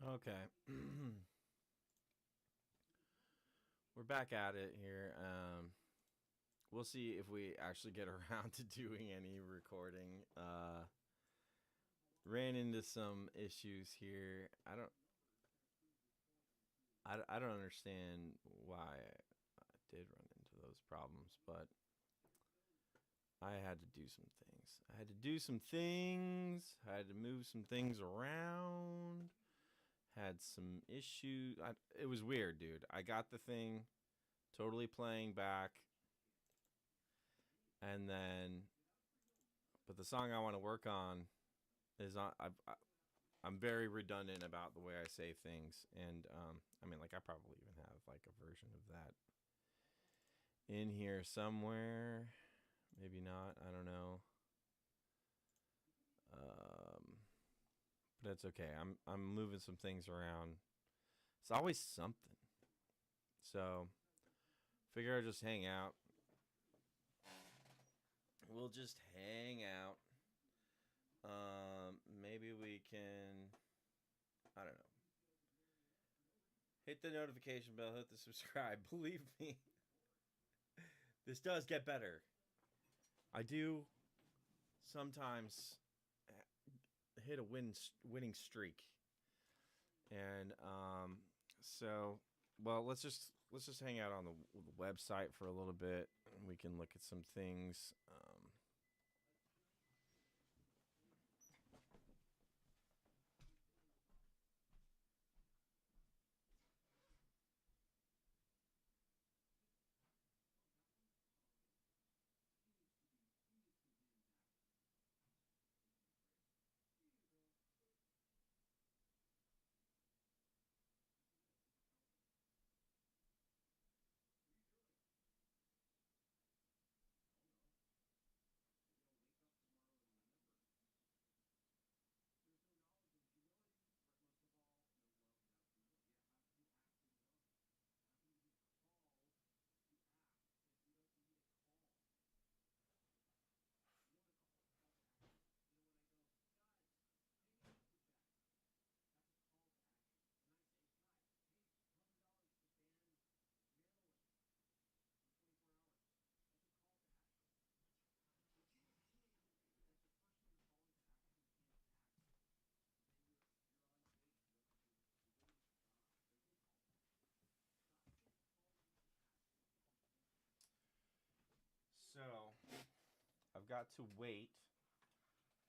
Okay. We're back at it here. We'll see if we actually get around to doing any recording. Ran into some issues here. I don't understand why I did run into those problems, but I had to do some things. I had to do some things. I had to move some things around. Had some issues. It was weird, dude. I got the thing totally playing back, and then, but the song I want to work on is on. I'm very redundant about the way I say things, and I mean, like I probably even have like a version of that in here somewhere. Maybe not. I don't know. But it's okay. I'm moving some things around. It's always something. So figure I'll just hang out. We'll just hang out. Maybe we can. I don't know. Hit the notification bell. Hit the subscribe. Believe me, this does get better. I do sometimes hit a winning streak, and so well let's just hang out on the website for a little bit, and we can look at some things. So I've got to wait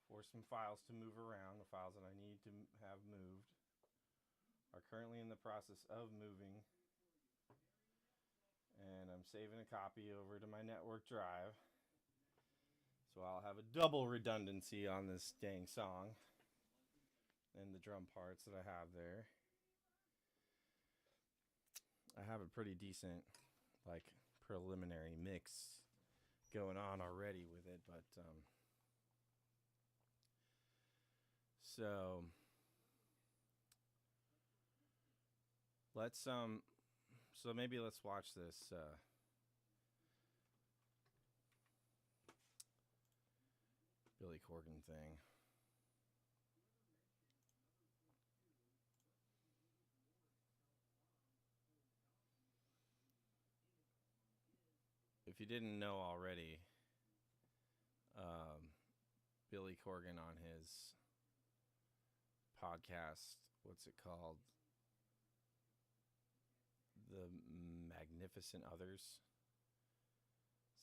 for some files to move around. The files that I need to have moved are currently in the process of moving, and I'm saving a copy over to my network drive. So I'll have a double redundancy on this dang song and the drum parts that I have there. I have a pretty decent, like, preliminary mix going on already with it, but so let's so maybe let's watch this Billy Corgan thing. If you didn't know already, Billy Corgan on his podcast, what's it called? The Magnificent Others.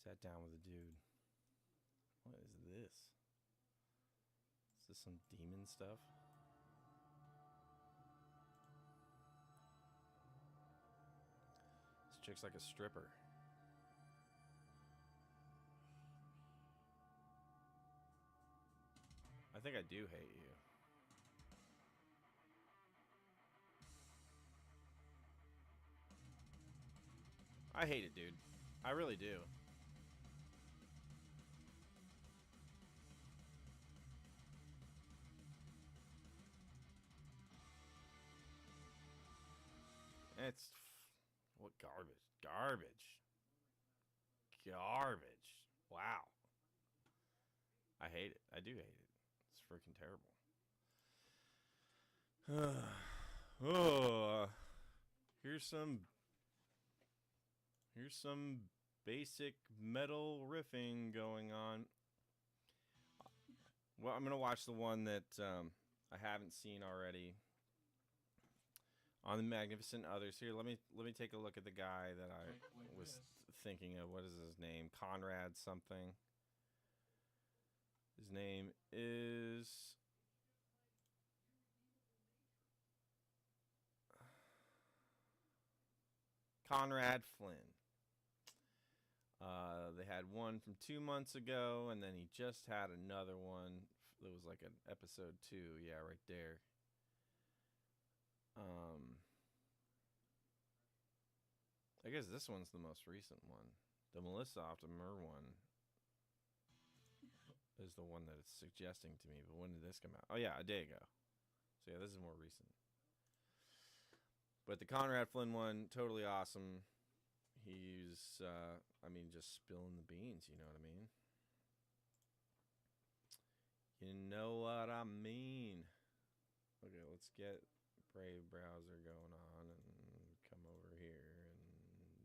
Sat down with a dude. What is this? Is this some demon stuff? This chick's like a stripper. I think I do hate you. I hate it, dude. I really do. It's what garbage. Garbage. Garbage. Wow. I hate it. I do hate it. It's freaking terrible. Oh, here's some basic metal riffing going on. Well, I'm gonna watch the one that I haven't seen already. On the Magnificent Others. Here, let me take a look at the guy that I was thinking of. What is his name? Conrad something. His name is Conrad Flynn. They had one from 2 months ago, and then he just had another one. It was like an episode 2. Yeah, right there. I guess this one's the most recent one. The Melissa Optimer one is the one that it's suggesting to me. But when did this come out? Oh, yeah, a day ago. So, yeah, this is more recent. But the Conrad Flynn one, totally awesome. He's, just spilling the beans, you know what I mean? You know what I mean. Okay, let's get Brave Browser going on and come over here and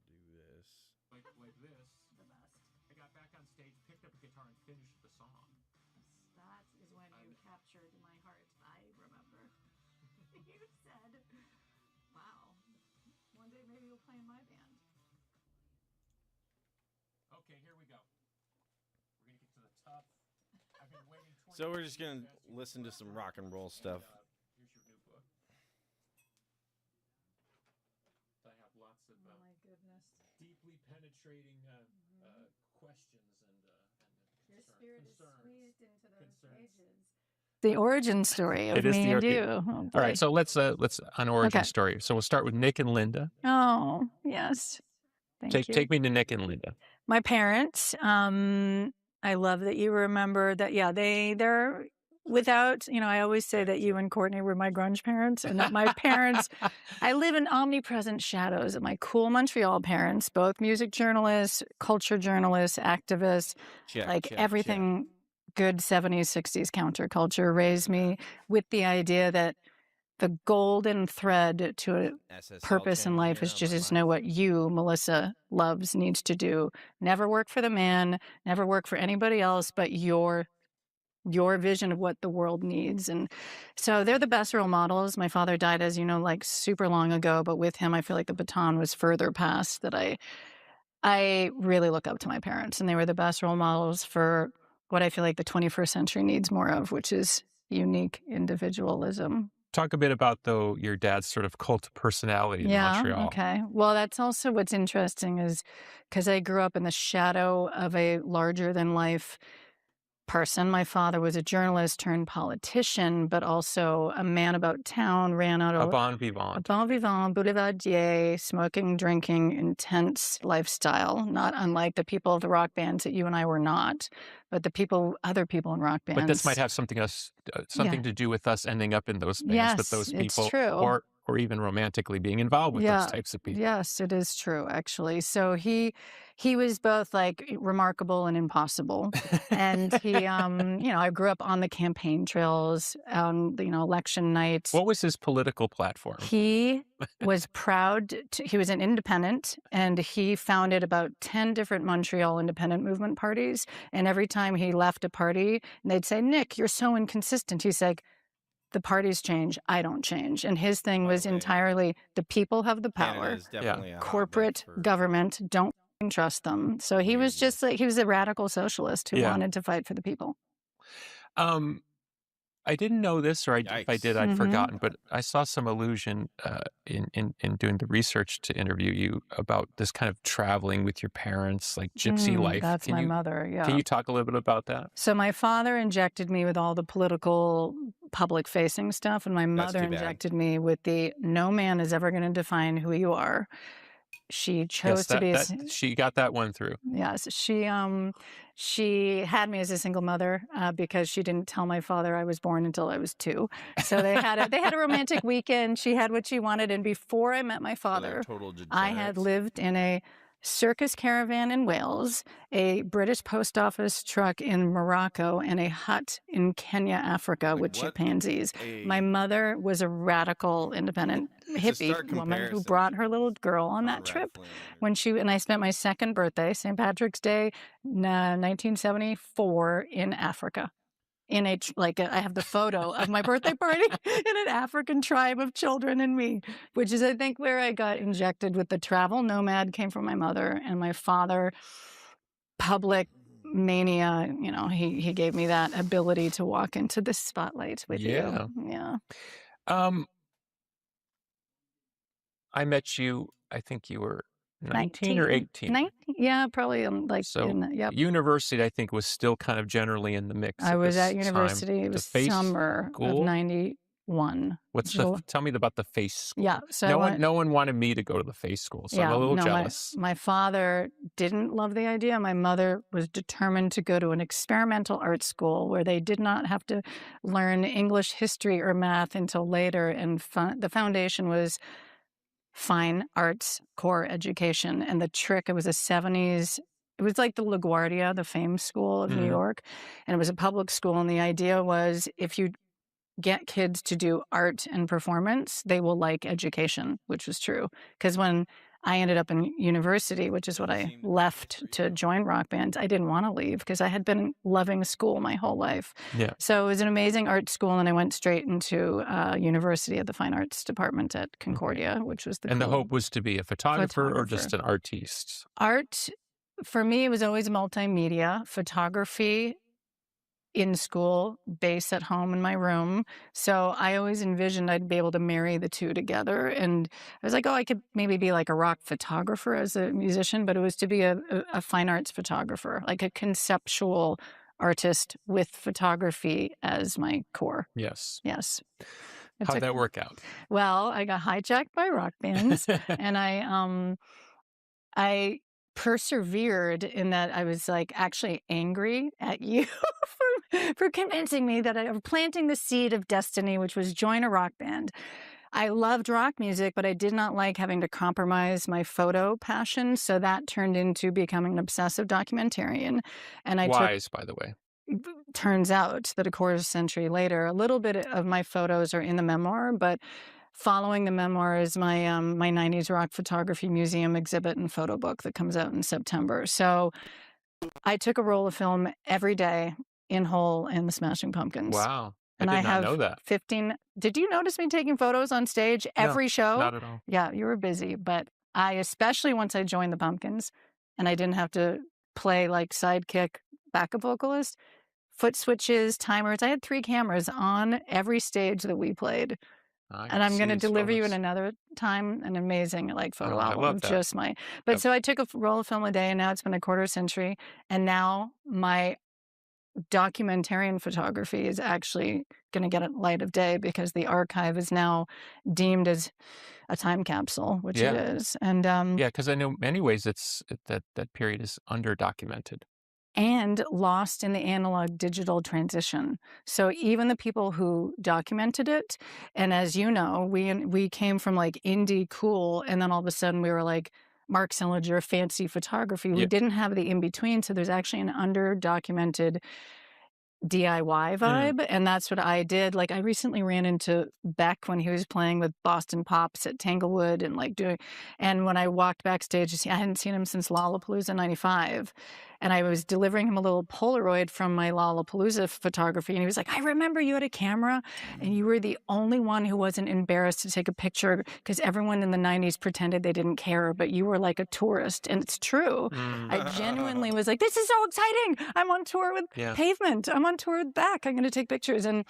do this. Like this. The best. I got back on stage, picked up a guitar, and finished the song. That is when you captured my heart. I remember. You said, wow, one day maybe you'll play in my band. Okay, here we go. We're going to get to the tough. I've been waiting 20 So we're just going to listen to some rock and roll stuff. Here's your new book. I have lots of Oh my goodness. deeply penetrating questions and Your spirit is squeezed into those concerns. pages. The origin story of me and you. Oh, all right, so let's on origin story. So we'll start with Nick and Linda. Oh, yes. Thank you. Take me to Nick and Linda. My parents, I love that you remember that. Yeah, they're without, I always say that you and Courtney were my grunge parents and that my parents, I live in omnipresent shadows of my cool Montreal parents, both music journalists, culture journalists, activists, everything good 70s, 60s counterculture raised me with the idea that the golden thread to a purpose in life is just know what you, Melissa, needs to do. Never work for the man, never work for anybody else but your vision of what the world needs. And so they're the best role models. My father died, as you know, like super long ago, but with him, I feel like the baton was further passed, that I really look up to my parents, and they were the best role models for what I feel like the 21st century needs more of, which is unique individualism. Talk a bit about, though, your dad's sort of cult personality in Montreal. Okay. Well, that's also what's interesting is because I grew up in the shadow of a larger-than-life person. My father was a journalist turned politician, but also a man about town, ran out of... A bon vivant, boulevardier, smoking, drinking, intense lifestyle, not unlike the people of the rock bands that you and I were not, but other people in rock bands. But this might have something to do with us ending up in those bands with those people. It's true. Or even romantically being involved with those types of people. Yes, it is true, actually. So he was both like remarkable and impossible. And he, I grew up on the campaign trails on, election nights. What was his political platform? He was proud. He was an independent, and he founded about 10 different Montreal independent movement parties. And every time he left a party, they'd say, "Nick, you're so inconsistent." He's like, the parties change, I don't change. And his thing was entirely the people have the power. Corporate government, don't trust them. So he was just he was a radical socialist who wanted to fight for the people. I didn't know this, or if I did, I'd forgotten, but I saw some allusion in doing the research to interview you about this kind of traveling with your parents, like gypsy life. That's my mother, yeah. Can you talk a little bit about that? So my father injected me with all the political public-facing stuff, and my mother injected me with the no man is ever going to define who you are. She chose to be. She got that one through. Yes, she had me as a single mother because she didn't tell my father I was born until I was 2. So they had a romantic weekend. She had what she wanted, and before I met my father, I had lived in a circus caravan in Wales, a British post office truck in Morocco, and a hut in Kenya, Africa, with chimpanzees. My mother was a radical, independent hippie woman who brought her little girl on that trip and I spent my second birthday, St. Patrick's Day, 1974, in Africa. I have the photo of my birthday party in an African tribe of children and me, which is, I think, where I got injected with the travel nomad came from my mother, and my father, public mania. He gave me that ability to walk into the spotlight with you. Yeah. I met you, I think you were 19 or 18. 19? Yeah, probably university, I think, was still kind of generally in the mix. I was at university. It was summer of 91. Tell me about the face school. Yeah. So no one wanted me to go to the face school, so I'm a little jealous. My father didn't love the idea. My mother was determined to go to an experimental art school where they did not have to learn English, history, or math until later. And the foundation was fine arts core education. And the trick, it was a 70s, it was like the LaGuardia, the famed school of New York. And it was a public school. And the idea was if you get kids to do art and performance, they will like education, which was true. Because when I ended up in university, which is what I left to join rock bands, I didn't want to leave because I had been loving school my whole life. Yeah. So it was an amazing art school, and I went straight into university at the fine arts department at Concordia, which was the hope was to be a photographer or just an artiste? Art, for me, it was always multimedia. Photography in school, bass at home in my room. So I always envisioned I'd be able to marry the two together. And I was like, I could maybe be like a rock photographer as a musician, but it was to be a fine arts photographer, like a conceptual artist with photography as my core. Yes. How'd that work out? Well, I got hijacked by rock bands and I persevered in that I was like actually angry at you for convincing me that I was planting the seed of destiny, which was join a rock band. I loved rock music, but I did not like having to compromise my photo passion. So that turned into becoming an obsessive documentarian. And Wise, by the way. Turns out that a quarter century later, a little bit of my photos are in the memoir, but following the memoir is my 90s rock photography museum exhibit and photo book that comes out in September. So I took a roll of film every day in whole in the Smashing Pumpkins. Wow. And I did not know that. 15. Did you notice me taking photos on stage every show? Not at all. Yeah, you were busy. But especially once I joined the Pumpkins and I didn't have to play like sidekick backup vocalist, foot switches, timers. I had 3 cameras on every stage that we played. And I'm going to deliver you in another time an amazing photo album of just my. But so I took a roll of film a day, and now it's been a quarter century, and now my documentarian photography is actually going to get a light of day because the archive is now deemed as a time capsule, which it is. And because I know in many ways that period is under documented. And lost in the analog digital transition. So even the people who documented it, and as you know, we came from like indie cool, and then all of a sudden we were like Mark Sillinger, fancy photography. We didn't have the in-between, so there's actually an under-documented DIY vibe, and that's what I did. Like I recently ran into Beck when he was playing with Boston Pops at Tanglewood and when I walked backstage, I hadn't seen him since Lollapalooza 95. And I was delivering him a little Polaroid from my Lollapalooza photography. And he was like, I remember you had a camera and you were the only one who wasn't embarrassed to take a picture because everyone in the 90s pretended they didn't care, but you were like a tourist. And it's true. I genuinely was like, this is so exciting. I'm on tour with Pavement. I'm on tour with Beck. I'm going to take pictures. And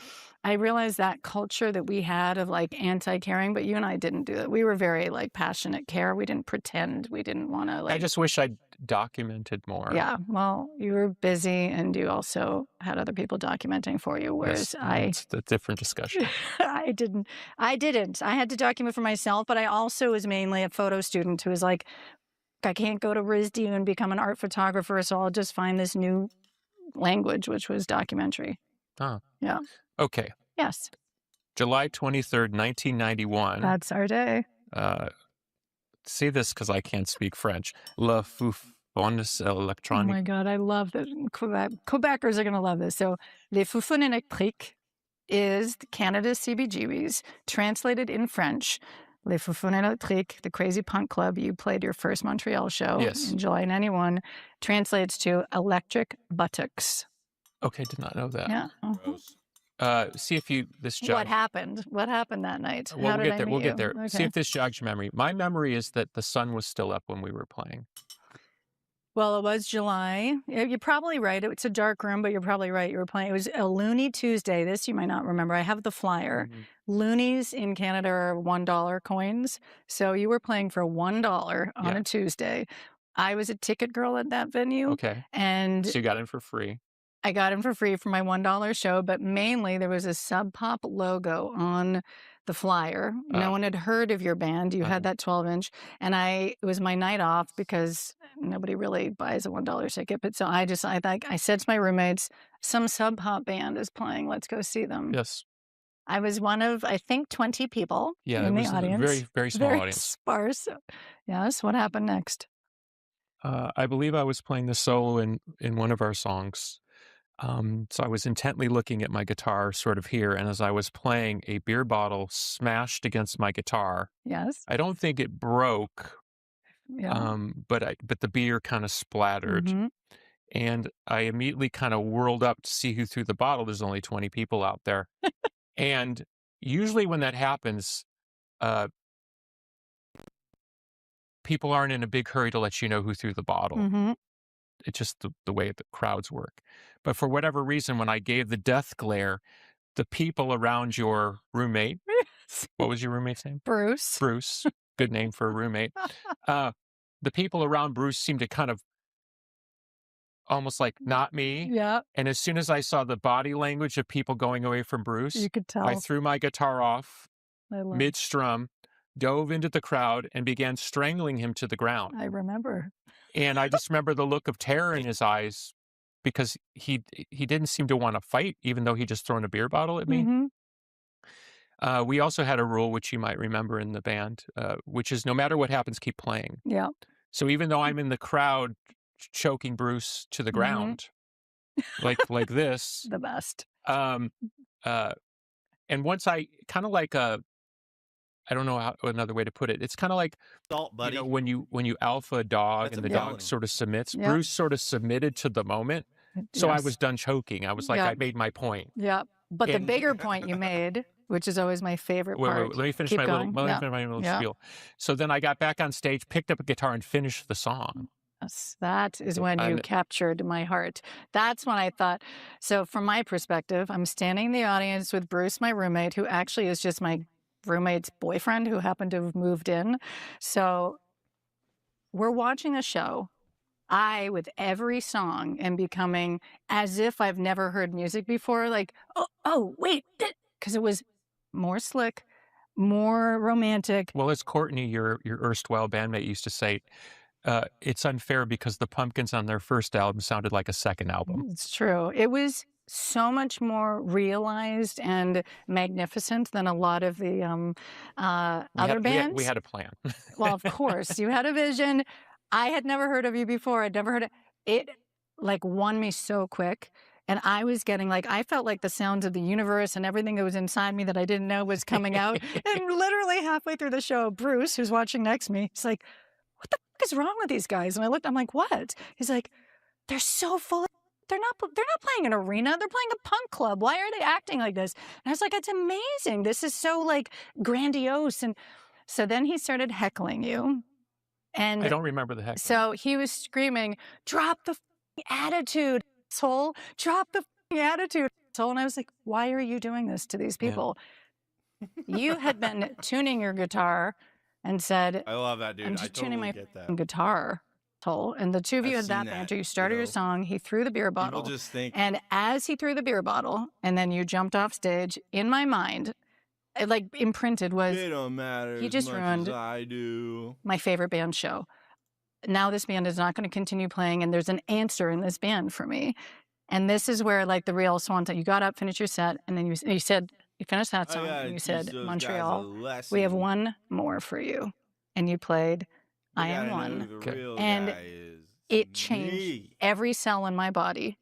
I realized that culture that we had of like anti-caring, but you and I didn't do it. We were very like passionate care. We didn't pretend. We didn't want to like. I just wish I'd documented more. Yeah. Well, you were busy and you also had other people documenting for you, whereas it's a different discussion. I didn't. I had to document for myself, but I also was mainly a photo student who was like, I can't go to RISD and become an art photographer, so I'll just find this new language, which was documentary. Oh. Yeah. Okay. Yes. July 23rd, 1991. That's our day. say this because I can't speak French. La Foufounes Oh électroniques. my God, I love that. Quebecers are going to love this. So, Les Foufounes électriques is Canada's CBGBs, translated in French. Les Foufounes électriques, the crazy punk club. You played your first Montreal show Yes. in July 91, translates to electric buttocks. Okay, did not know that. Yeah. Gross. See if this jogs. What happened? What happened that night? Well, How we'll did get I there. meet We'll you? get there. See Okay. if this jogs your memory. My memory is that the sun was still up when we were playing. Well, it was July. You're probably right. It's a dark room, but you're probably right. You were playing. It was a Looney Tuesday. This you might not remember. I have the flyer. Mhm. Loonies in Canada are $1 coins. So you were playing for $1 on Yeah. a Tuesday. I was a ticket girl at that venue. Okay. And So you got in for free. I got in for free for my $1 show, but mainly there was a Sub Pop logo on the flyer. No one had heard of your band. You had that 12-inch. And it was my night off because nobody really buys a $1 ticket. But so I said to my roommates, some Sub Pop band is playing. Let's go see them. Yes. I was one of, I think, 20 people in the audience. A very, very small Very audience. sparse. Yes. What happened next? I believe I was playing the solo in one of our songs. So I was intently looking at my guitar sort of here, and as I was playing, a beer bottle smashed against my guitar. Yes. I don't think it broke, Yeah. but the beer kind of splattered. Mhm. And I immediately kind of whirled up to see who threw the bottle. There's only 20 people out there. And usually when that happens, people aren't in a big hurry to let you know who threw the bottle. Mhm. It's just the way the crowds work. But for whatever reason, when I gave the death glare, the people around your roommate, what was your roommate's name? Bruce. Bruce. Good name for a roommate. The people around Bruce seemed to kind of almost like not me. Yeah. And as soon as I saw the body language of people going away from Bruce, You could tell. I threw my guitar off mid-strum, dove into the crowd, and began strangling him to the ground. I remember. And I just remember the look of terror in his eyes because he didn't seem to want to fight, even though he just thrown a beer bottle at me. Mm-hmm. We also had a rule, which you might remember in the band, which is no matter what happens, keep playing. Yeah. So even though I'm in the crowd choking Bruce to the ground, like this. The best. And once I kind of like I don't know another way to put it. It's kind of like Salt, buddy. You know, when you alpha a dog That's and a the felony. dog sort of submits. Yeah. Bruce sort of submitted to the moment. So Yes. I was done choking. I was like, Yeah. I made my point. Yeah. But the And- bigger point you made, which is always my favorite part. Wait, let me finish Keep my going. little, Yeah. finish my little Yeah. spiel. So then I got back on stage, picked up a guitar, and finished the song. Yes, that is when you And- captured my heart. That's when I thought, so from my perspective, I'm standing in the audience with Bruce, my roommate, who actually is just my roommate's boyfriend who happened to have moved in. So we're watching a show. I, with every song, am becoming as if I've never heard music before. Like, oh, wait, because it was more slick, more romantic. Well, as Courtney, your erstwhile bandmate, used to say, it's unfair because the Pumpkins on their first album sounded like a second album. It's true. It was so much more realized and magnificent than a lot of the other bands. We had a plan. Well, of course, you had a vision. I had never heard of you before. I'd never heard it. It like won me so quick. And I was getting like, I felt like the sounds of the universe and everything that was inside me that I didn't know was coming out. And literally halfway through the show, Bruce, who's watching next to me, he's like, what the fuck is wrong with these guys? And I looked, I'm like, what? He's like, they're so full of, they're not playing an arena. They're playing a punk club. Why are they acting like this? And I was like, it's amazing. This is so like grandiose. And so then he started heckling you. And I don't remember the heck. so he was screaming, drop the attitude, asshole. Drop the attitude, asshole. And I was like, why are you doing this to these people? You had been tuning your guitar and said, I love that, dude. I'm I just totally tuning my get that. guitar, asshole. And the two of you I've had that seen banter. that, You started you your know. song. He threw the beer People bottle. just think And as he threw the beer bottle, and then you jumped off stage, in my mind, it like imprinted was it don't matter he as just much ruined as I do. my favorite band show. Now this band is not going to continue playing, and there's an answer in this band for me. And this is where like the real swan. You got up, finished your set, and then you said you finished that I song, gotta and you teach said, those guys a Montreal, we have lesson. one more for you. And you played I Am One. The real And guy is it changed me. every cell in my body,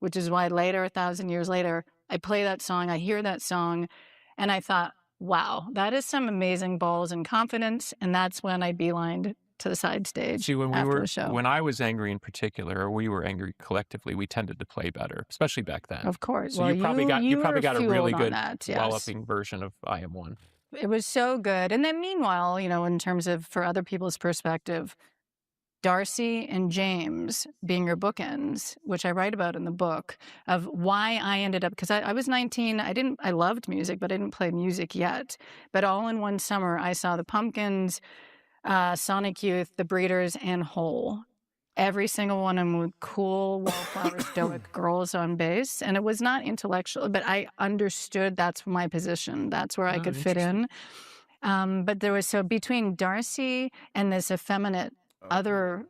which is why later, 1,000 years later, I play that song, I hear that song, and I thought, wow, that is some amazing balls and confidence. And that's when I beelined to the side stage. See, after the show. when I was angry in particular, or we were angry collectively, we tended to play better, especially back then. Of course. So well, you probably got a really good that, yes. walloping version of I Am One. It was so good. And then meanwhile, in terms of for other people's perspective, Darcy and James being your bookends, which I write about in the book, of why I ended up, because I was 19, I loved music, but I didn't play music yet. But all in one summer, I saw the Pumpkins, Sonic Youth, the Breeders, and Hole. Every single one of them with cool, wallflower, stoic girls on bass. And it was not intellectual, but I understood that's my position. That's where I could fit in. But there was, so between Darcy and this effeminate other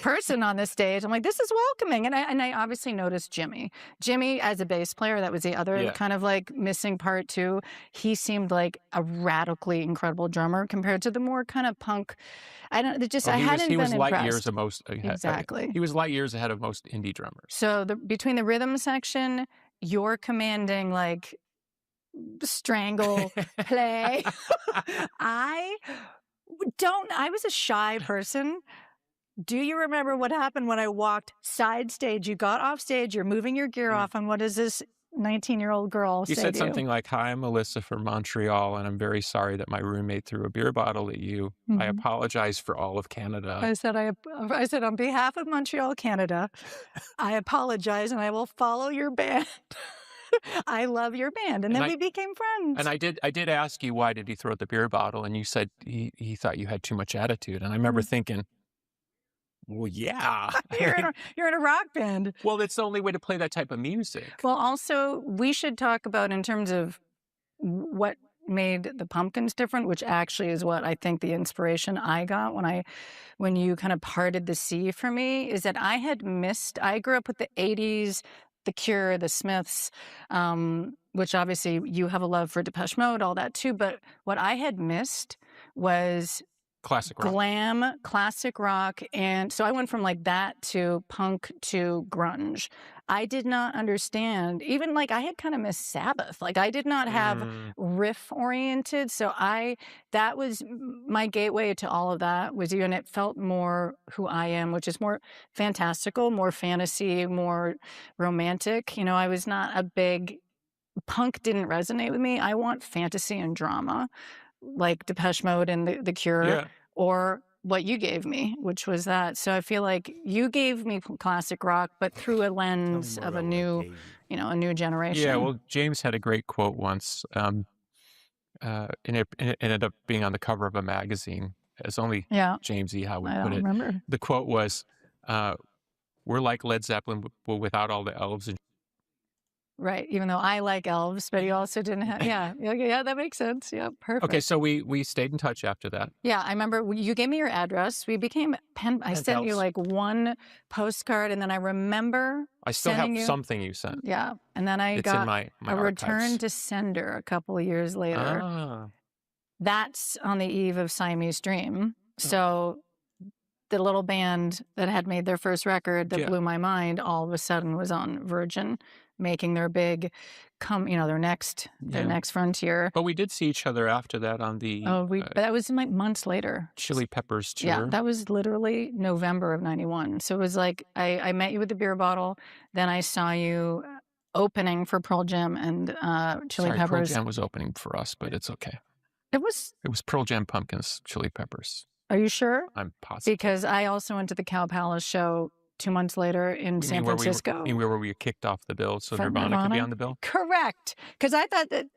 person on the stage, I'm like, this is welcoming. And I obviously noticed Jimmy as a bass player. That was the other kind of like missing part too. He seemed like a radically incredible drummer compared to the more kind of punk. I hadn't been impressed. He was light years of most. Exactly. He was light years ahead of most indie drummers. So between the rhythm section, you're commanding like strangle play. I was a shy person. Do you remember what happened when I walked side stage? You got off stage, you're moving your gear off, and what does this 19-year-old girl say? You said something like, "Hi, I'm Melissa from Montreal, and I'm very sorry that my roommate threw a beer bottle at you. Mm-hmm. I apologize for all of Canada." I said, on behalf of Montreal, Canada, I apologize, and I will follow your band. I love your band. And then we became friends. And I did ask you, why did he throw the beer bottle? And you said he thought you had too much attitude. And I remember thinking, well, yeah. You're in a rock band. Well, it's the only way to play that type of music. Well, also, we should talk about in terms of what made the Pumpkins different, which actually is what I think the inspiration I got when you kind of parted the sea for me, is that I grew up with the 80s, The Cure, the Smiths, which obviously you have a love for Depeche Mode, all that too. But what I had missed was classic rock. Glam, classic rock. And so I went from like that to punk to grunge. I did not understand, even like I had kind of missed Sabbath. Like I did not have riff oriented. So that was my gateway to all of that was you. And it felt more who I am, which is more fantastical, more fantasy, more romantic. I was not a big, punk didn't resonate with me. I want fantasy and drama, like Depeche Mode and the Cure, or what you gave me, which was that. So I feel like you gave me classic rock, but through a lens of a new generation. Yeah, well, James had a great quote once, and it ended up being on the cover of a magazine, as only James E. Howe would put it. Remember. The quote was, we're like Led Zeppelin, but without all the elves and right, even though I like elves, but he also didn't have, that makes sense. Yeah, perfect. Okay, so we stayed in touch after that. Yeah, I remember you gave me your address. We became I sent you like one postcard, and then I remember I still have something you sent. Yeah, and then it's got in my a return to sender a couple of years later. That's on the eve of Siamese Dream. So the little band that had made their first record that blew my mind all of a sudden was on Virgin, making their big their next frontier. But we did see each other after that on the but that was like months later. Chili Peppers tour. Yeah, that was literally November of 91. So it was like I met you with the beer bottle, then I saw you opening for Pearl Jam and Chili Peppers. Pearl Jam was opening for us, but it's okay. It was Pearl Jam, Pumpkins, Chili Peppers. Are you sure? I'm positive. Because I also went to the Cow Palace show 2 months later in San Francisco. Where we kicked off the bill so Nirvana could be on the bill? Correct. Because I thought that,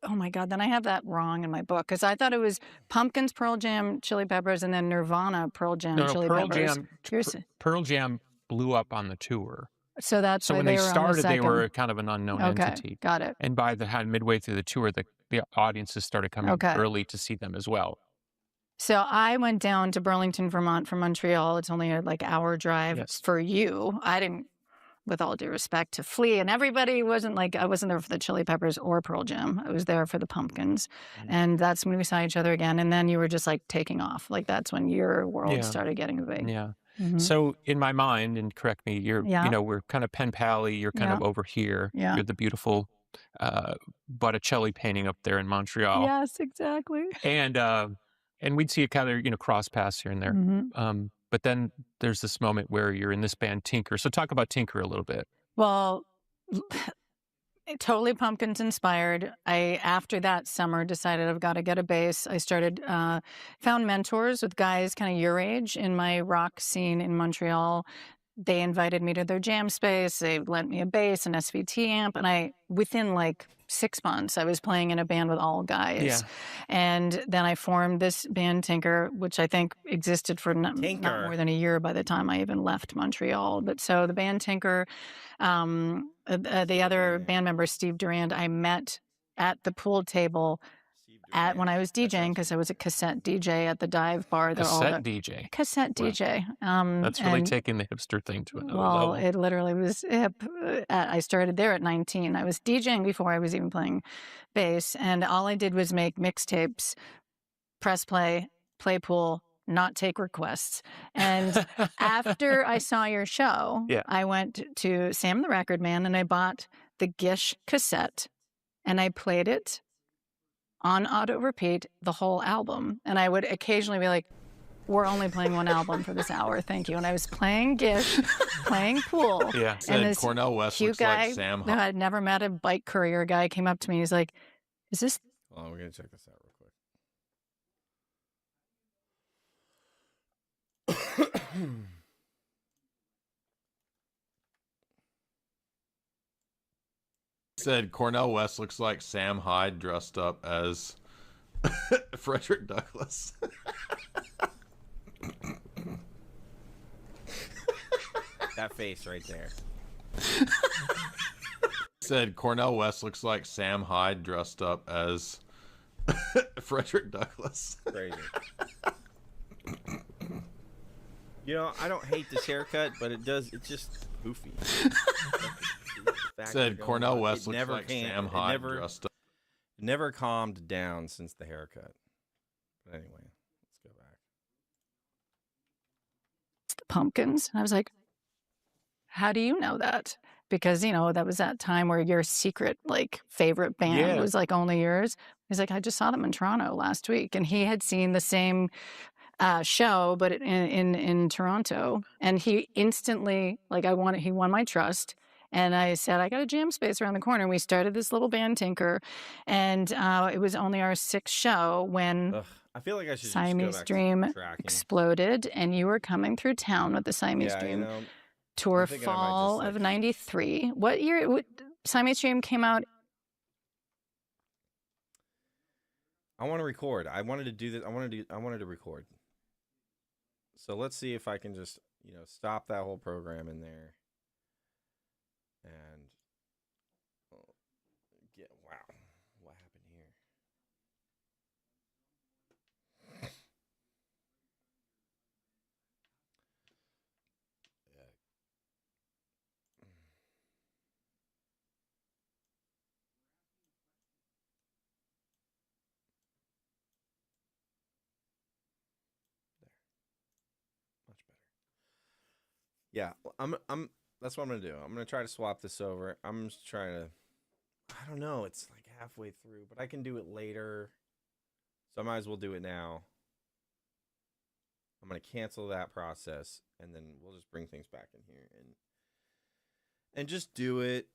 oh my God, then I have that wrong in my book. Because I thought it was Pumpkins, Pearl Jam, Chili Peppers, and then Nirvana, Pearl Jam, Chili Peppers. Pearl Jam blew up on the tour. So that's why when they started, they were kind of an unknown entity. Got it. And by midway through the tour, the audiences started coming early to see them as well. So I went down to Burlington, Vermont from Montreal. It's only a hour drive for you. I didn't with all due respect to Flea and everybody, wasn't like, I wasn't there for the Chili Peppers or Pearl Jam. I was there for the Pumpkins. And that's when we saw each other again. And then you were just like taking off. Like that's when your world started getting big. Yeah. So in my mind, and correct me, you're, we're kind of pen pally. You're kind of over here. Yeah. You're the beautiful Botticelli painting up there in Montreal. Yes, exactly. And we'd see each other, cross paths here and there. But then there's this moment where you're in this band Tinker. So talk about Tinker a little bit. Well, totally Pumpkins inspired. I, after that summer, decided I've got to get a bass. I started, found mentors with guys kind of your age in my rock scene in Montreal. They invited me to their jam space. They lent me a bass, an SVT amp, and within like 6 months, I was playing in a band with all guys. Yeah. And then I formed this band Tinker, which I think existed for not more than a year by the time I even left Montreal. But so the band Tinker, the other band member, Steve Durand, I met at the pool table when I was DJing, because I was a cassette DJ at the dive bar. Cassette DJ. That's really taking the hipster thing to another level. It literally was hip. I started there at 19. I was DJing before I was even playing bass, and all I did was make mixtapes, press play pool, not take requests. And after I saw your show, I went to Sam the Record Man and I bought the Gish cassette, and I played it on auto repeat the whole album. And I would occasionally be like, we're only playing one album for this hour, thank you. And I was playing Gish, playing pool. Yeah. And this Cornell West cute looks guy like Sam that I'd never met, a bike courier guy, came up to me. He's like, is this... Oh, we're going to check this out real quick. Said Cornell West looks like Sam Hyde dressed up as Frederick Douglass. That face right there. Said Cornell West looks like Sam Hyde dressed up as Frederick Douglass. Crazy. I don't hate this haircut, but it's just goofy. Said Cornell West looks like Sam Hyde dressed up. It never calmed down since the haircut. But anyway, let's go back. The Pumpkins. And I was like, how do you know that? Because, that was that time where your secret, favorite band was, only yours. He's like, I just saw them in Toronto last week. And he had seen the same show, but in Toronto. And he instantly, he won my trust. And I said, I got a jam space around the corner. We started this little band Tinker. And it was only our 6th show when I feel like I should Siamese just Dream exploded. And you were coming through town with the Siamese Dream tour fall of 93. What year? Siamese Dream came out? I want to record. I wanted to do this. I wanted to record. So let's see if I can just, stop that whole program in there. And wow, what happened here? There, much better. Yeah, I'm. That's what I'm going to do. I'm going to try to swap this over. I'm just trying to... I don't know. It's like halfway through, but I can do it later. So I might as well do it now. I'm going to cancel that process, and then we'll just bring things back in here and just do it.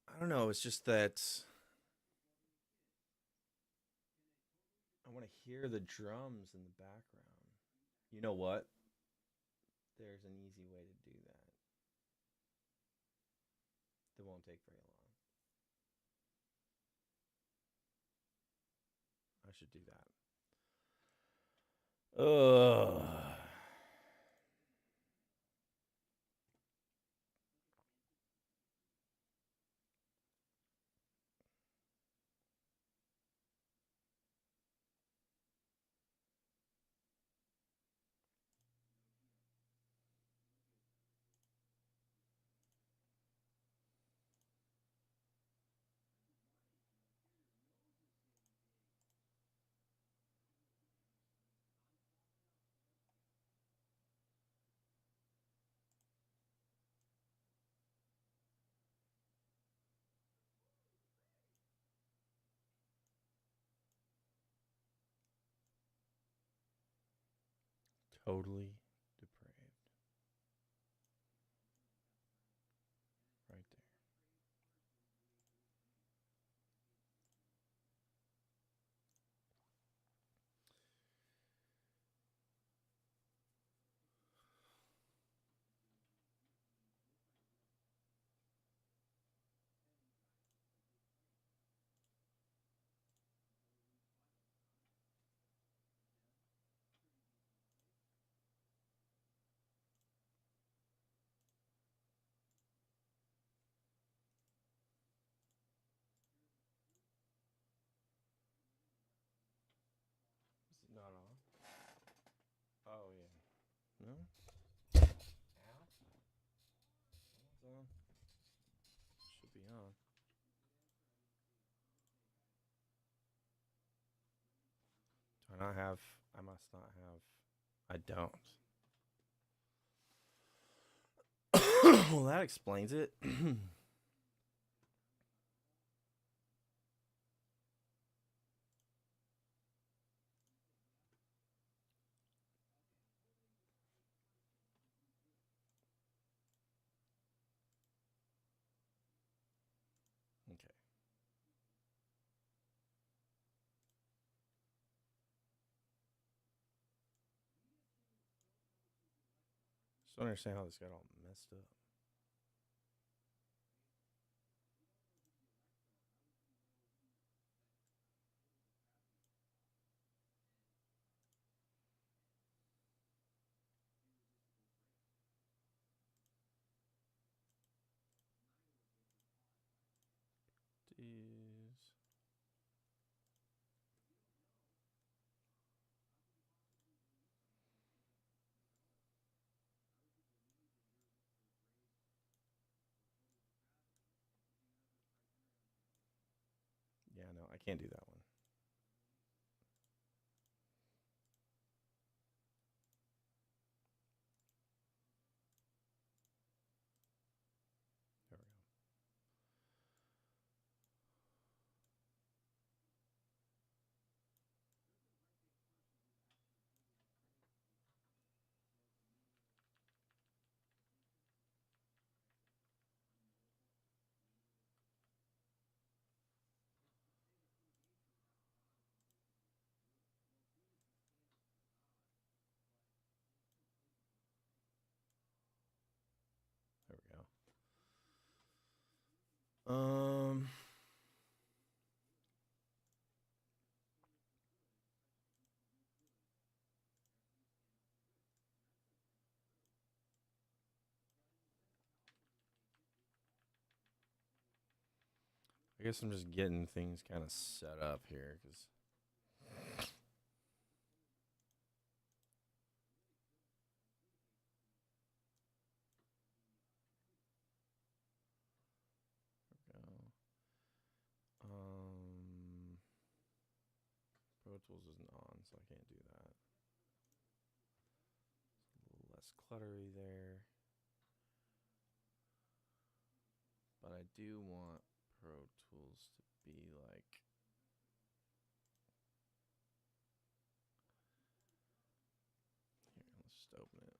I don't know. It's just that I want to hear the drums in the background. You know what? There's an easy way to do that. It won't take very long. I should do that. Ugh. Totally depraved. Right there. Is it not on? Oh, yeah. No? Ow. It's on. Should be on. Do I not have... I must not have... I don't. Well, that explains it. Okay. Just don't understand how this got all messed up. Jeez. Yeah, no, I can't do that one. There we go. There we go. I guess I'm just getting things kind of set up here because. Pro Tools isn't on, so I can't do that. It's a little less cluttery there. But I do want Pro Tools to be like... Here, let's just open it.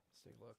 Let's take a look.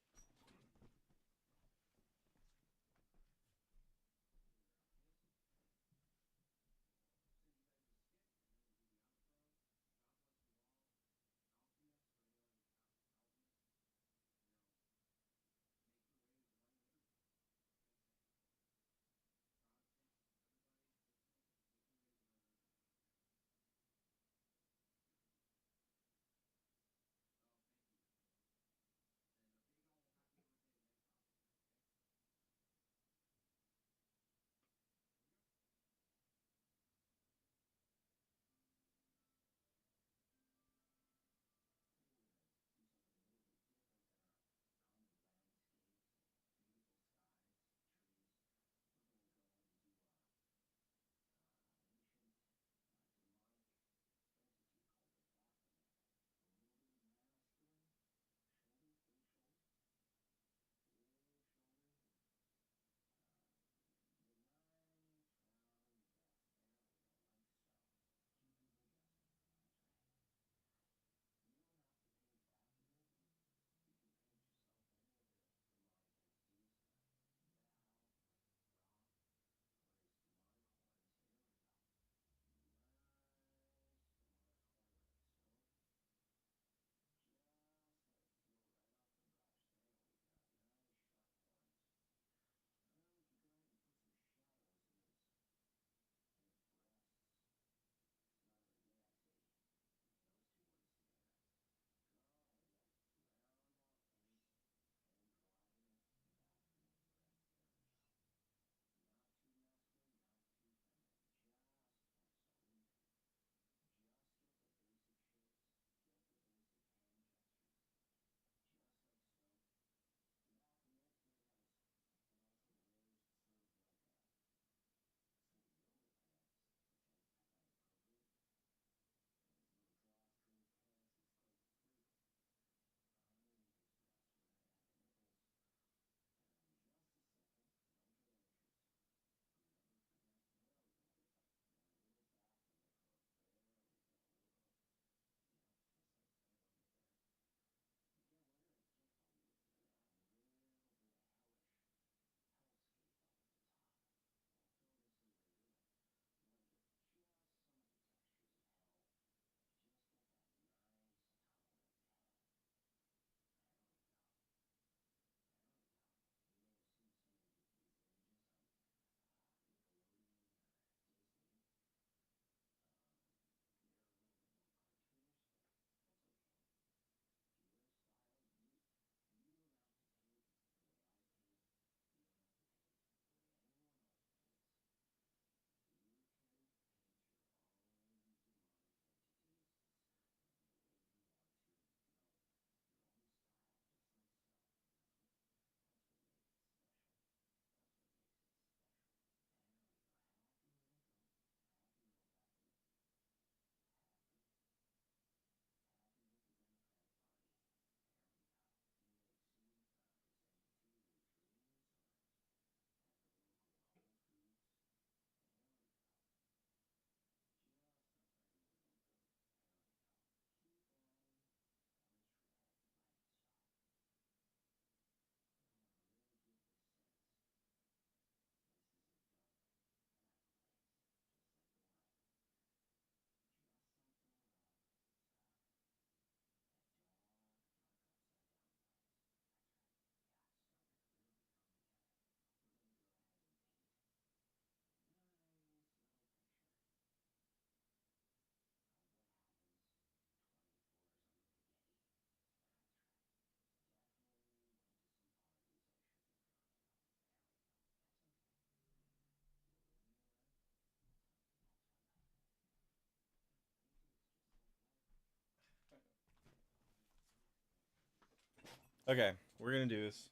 Okay, we're gonna do this.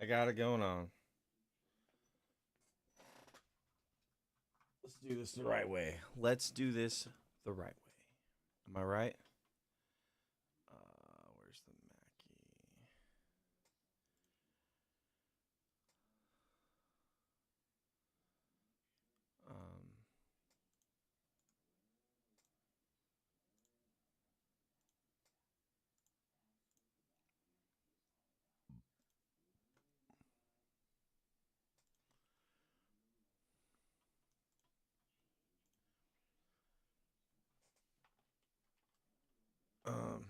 I got it going on. Let's do this the right way. Let's do this the right way. Am I right? Where's the Mackie? Um,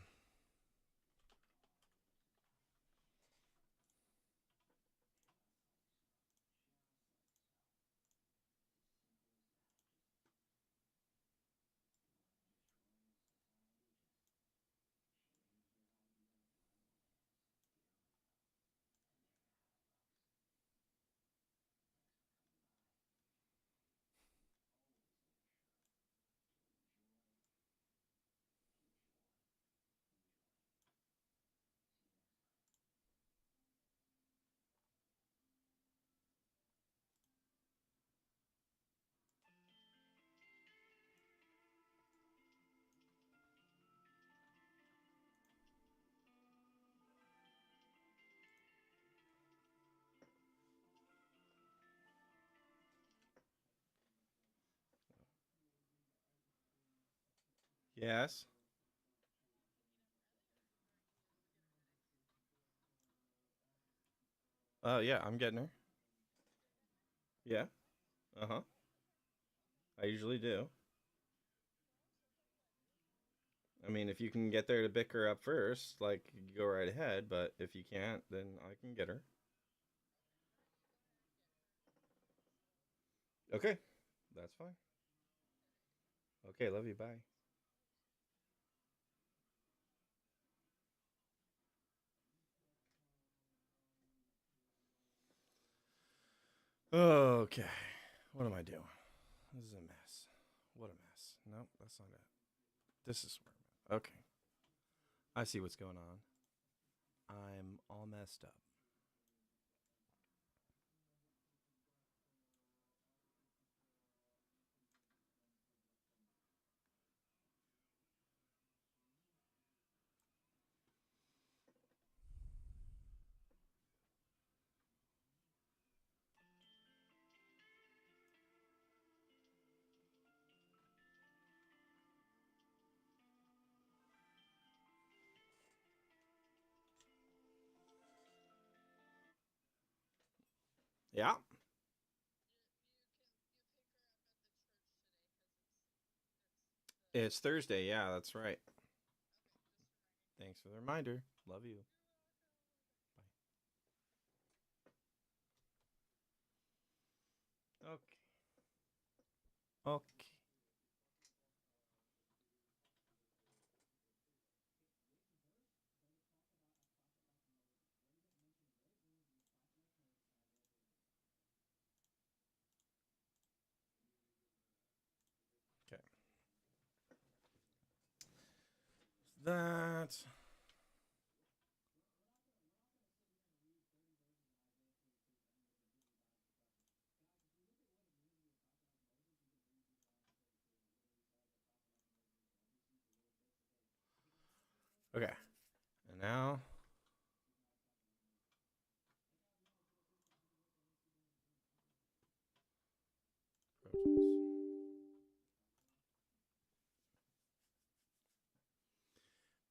yes. Yeah, I'm getting her. Yeah. Uh huh. I usually do. I mean, if you can get there to pick her up first, like, you go right ahead. But if you can't, then I can get her. Okay, that's fine. Okay, love you. Bye. Okay, what am I doing? This is a mess. What a mess. Nope, that's not it. This is where I'm at. Okay, I see what's going on. I'm all messed up. Yeah. It's Thursday. Yeah, that's right. Thanks for the reminder. Love you. Bye. Okay. Okay. Okay. That. Okay. And now.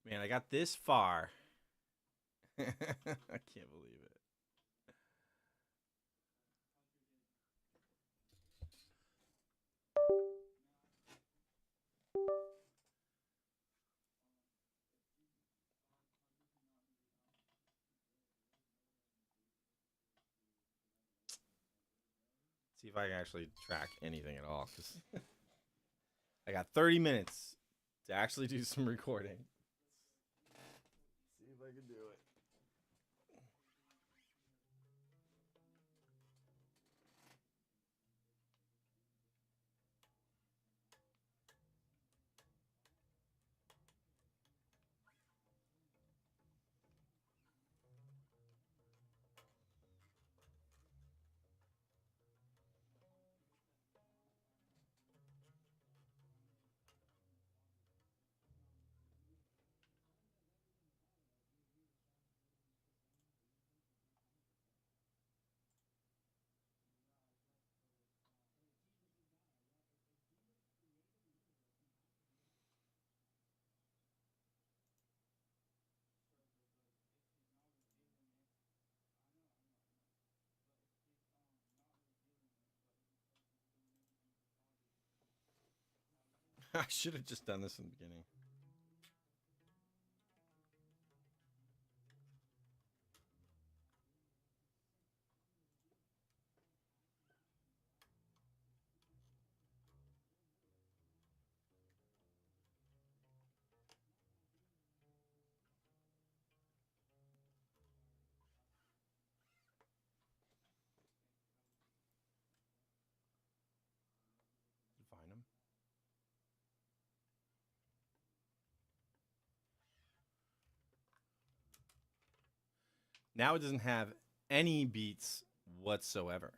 Man, I got this far. I can't believe it. See if I can actually track anything at all. Cause I got 30 minutes to actually do some recording. See if I can do it. I should have just done this in the beginning. Find them. Now it doesn't have any beats whatsoever.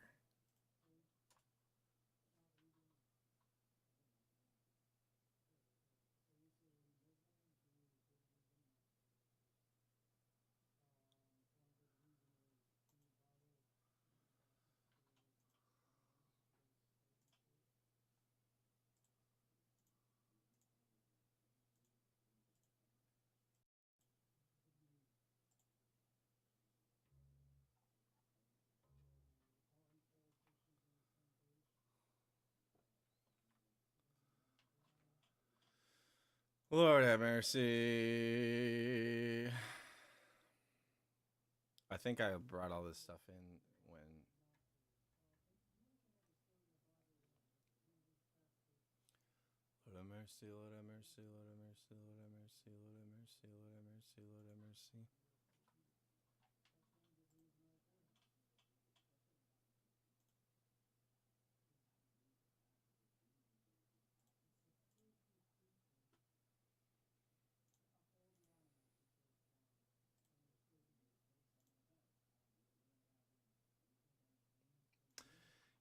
Lord have mercy. I think I brought all this stuff in when... Lord have mercy, Lord have mercy, Lord have mercy, Lord have mercy, Lord have mercy, Lord have mercy, Lord have mercy.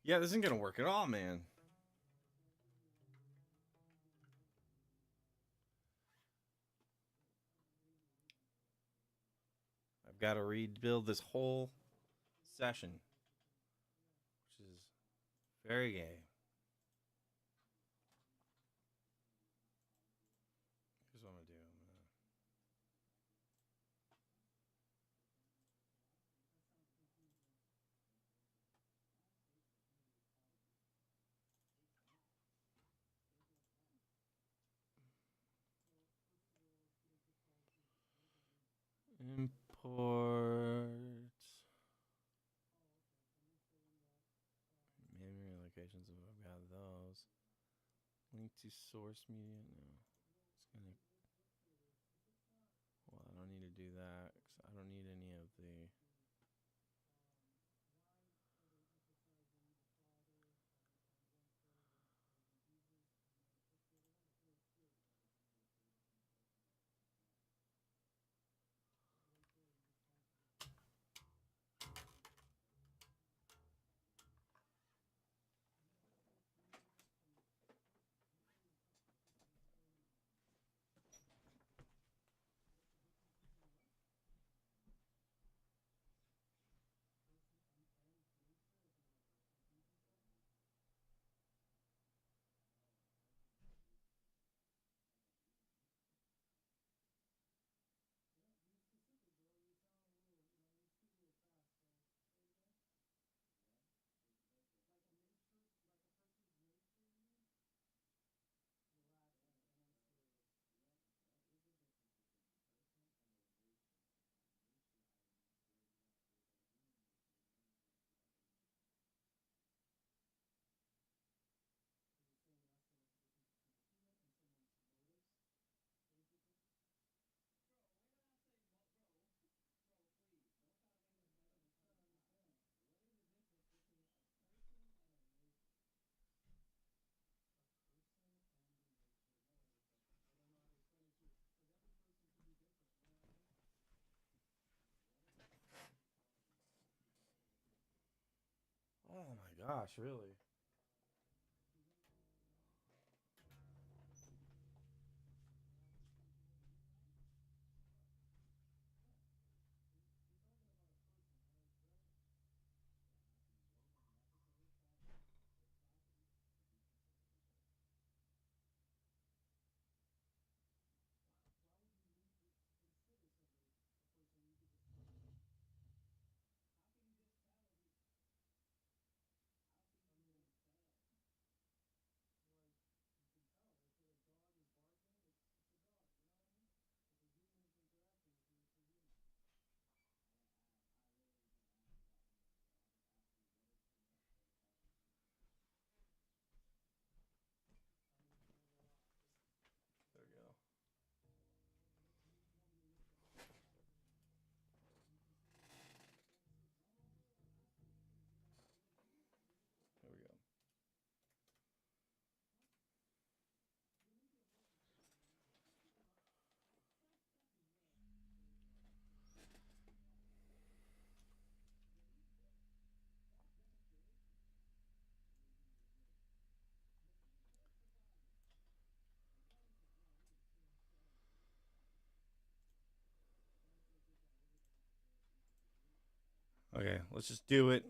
Yeah, this isn't gonna work at all, man. I've got to rebuild this whole session, which is very gay. Here's what I'm gonna do. Import memory locations. If I've got those. Link to source media. No, it's gonna. Well, I don't need to do that because I don't need any of the. Oh my gosh, really? Okay, let's just do it.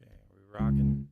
Okay, we rocking.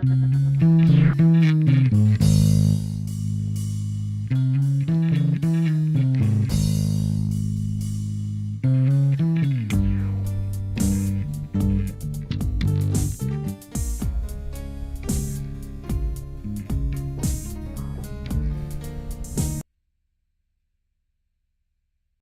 Thank